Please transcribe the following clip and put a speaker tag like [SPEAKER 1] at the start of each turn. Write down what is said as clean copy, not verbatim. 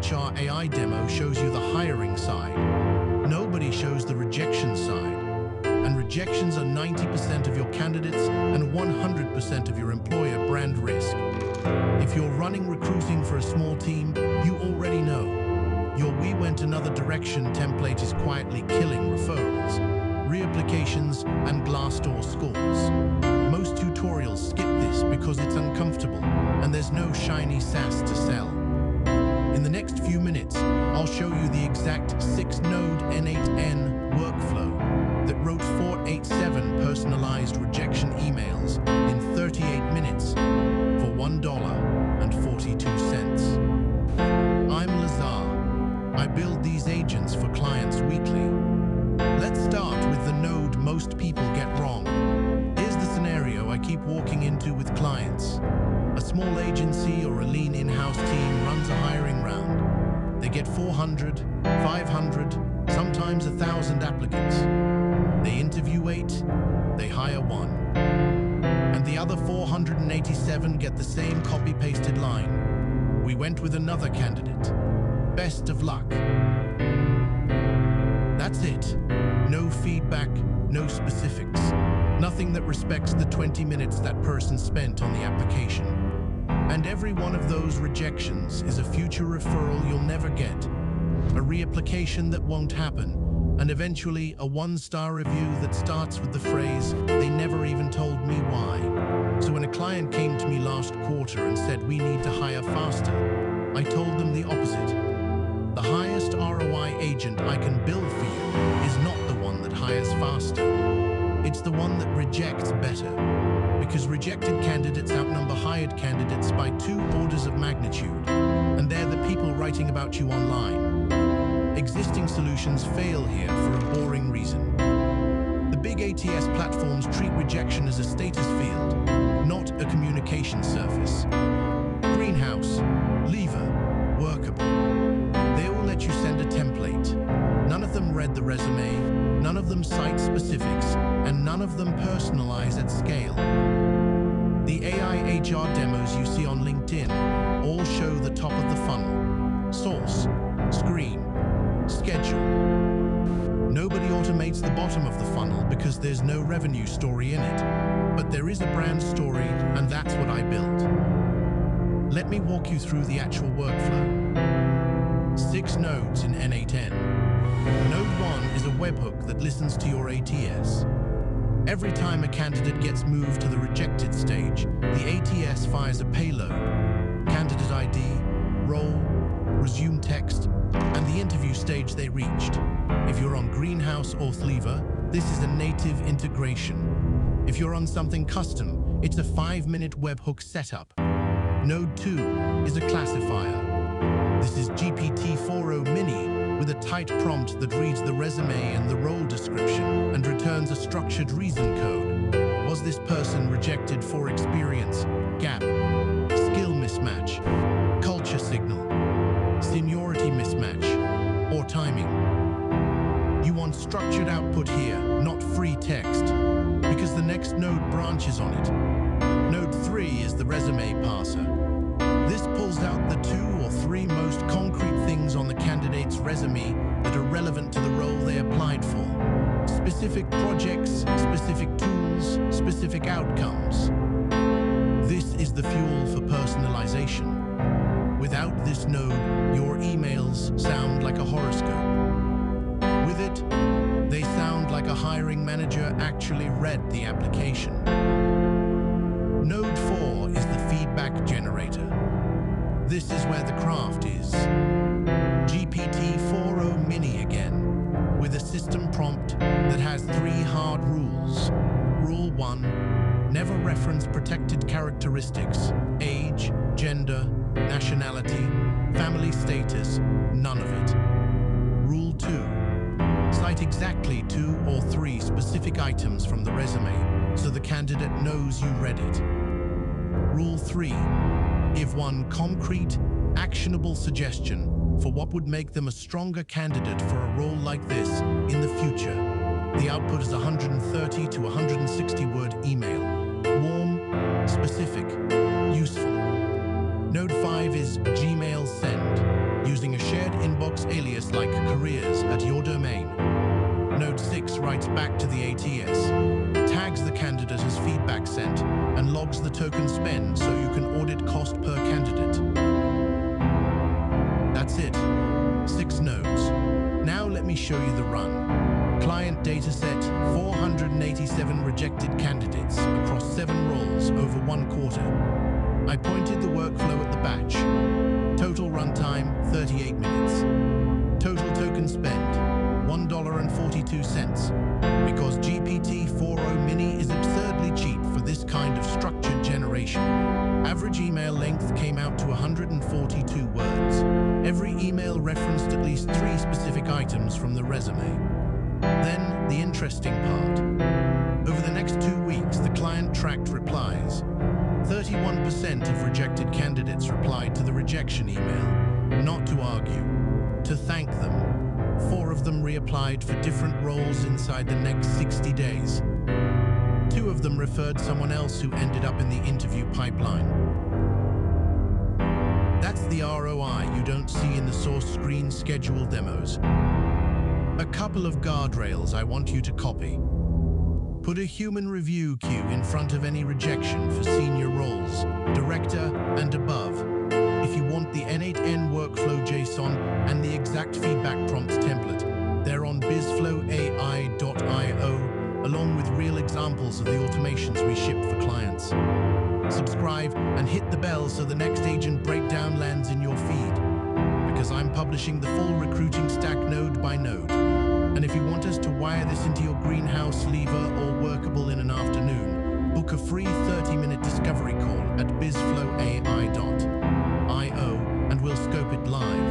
[SPEAKER 1] HR AI demo shows you the hiring side. Nobody shows the rejection side. And rejections are 90% of your candidates and 100% of your employer brand risk. If you're running recruiting for a small team, you already know. Your "we went another direction" template is quietly killing referrals, reapplications, and Glassdoor scores. Most tutorials skip this because it's uncomfortable and there's no shiny SaaS to sell. In the next few minutes, I'll show you the exact 6-node N8N workflow that wrote 487 personalized rejection emails in 38 minutes for $1.42. I'm Lazar. I build these agents for clients weekly. Let's start with the node most people get wrong. Here's the scenario I keep walking into with clients. A small agency or a lean in-house team runs a hiring round. They get 400, 500, sometimes 1,000 applicants. They interview 8, they hire 1. And the other 487 get the same copy-pasted line. "We went with another candidate. Best of luck." That's it. No feedback, no specifics. Nothing that respects the 20 minutes that person spent on the application. And every one of those rejections is a future referral you'll never get, a reapplication that won't happen, and eventually a 1-star review that starts with the phrase, "They never even told me why." So when a client came to me last quarter and said, "We need to hire faster," I told them the opposite. The highest ROI agent I can build for you is not the one that hires faster. It's the one that rejects better. Because rejected candidates outnumber hired candidates by 2 orders of magnitude, and they're the people writing about you online. Existing solutions fail here for a boring reason. The big ATS platforms treat rejection as a status field, not a communication surface. Greenhouse, Lever, Workable. They all let you send a template. None of them read the resume, none of them cite specifics, and none of them personalize at scale. The AI HR demos you see on LinkedIn all show the top of the funnel. Source, screen, schedule. Nobody automates the bottom of the funnel because there's no revenue story in it. But there is a brand story, and that's what I built. Let me walk you through the actual workflow. 6 nodes in N8N. Node 1 is a webhook that listens to your ATS. Every time a candidate gets moved to the rejected stage, the ATS fires a payload, candidate ID, role, resume text, and the interview stage they reached. If you're on Greenhouse or Thlever, this is a native integration. If you're on something custom, it's a 5-minute webhook setup. Node 2 is a classifier. This is GPT-4o Mini with a tight prompt that reads the resume and the role description and returns a structured reason code. Was this person rejected for experience, gap, skill mismatch, culture signal, seniority mismatch, or timing? You want structured output here, not free text, because the next node branches on it. Node 3 is the resume parser. This pulls out the 2 or 3 most concrete things on the candidate's resume that are relevant to the role they applied for. Specific projects, specific tools, specific outcomes. This is the fuel for personalization. Without this node, your emails sound like a horoscope. With it, they sound like a hiring manager actually read the application. Node 4 is the feedback generator. This is where the craft is. GPT-4o Mini again, with a system prompt that has 3 hard rules. Rule 1, never reference protected characteristics, age, gender, nationality, family status, none of it. Rule 2, cite exactly 2 or 3 specific items from the resume so the candidate knows you read it. Rule 3, give 1 concrete, actionable suggestion for what would make them a stronger candidate for a role like this in the future. The output is 130 to 160 word email. Warm, specific, useful. Node 5 is Gmail send, using a process like careers at your domain. Node 6 writes back to the ATS, tags the candidate as feedback sent, and logs the token spend so you can audit cost per candidate. That's it. 6 nodes. Now let me show you the run. Client dataset, 487 rejected candidates across 7 roles over 1 quarter. I pointed the workflow at the batch. Total runtime, 38 minutes. Total token spend, $1.42, because GPT-4o Mini is absurdly cheap for this kind of structured generation. Average email length came out to 142 words. Every email referenced at least 3 specific items from the resume. Then, the interesting part. Over the next 2 weeks, the client tracked replies. 31% of rejected candidates replied to the rejection email, not to argue, to thank them. 4 of them reapplied for different roles inside the next 60 days. 2 of them referred someone else who ended up in the interview pipeline. That's the ROI you don't see in the source screen schedule demos. A couple of guardrails I want you to copy. Put a human review queue in front of any rejection for senior roles, director and above. If you want the N8N workflow JSON and the exact feedback prompts template, they're on BizflowAI.io, along with real examples of the automations we ship for clients. Subscribe and hit the bell so the next agent breakdown lands in your feed, because I'm publishing the full recruiting stack node by node. And if you want us to wire this into your greenhouse lever or workable in an afternoon, book a free 30-minute discovery call at BizflowAI.io and we'll scope it live.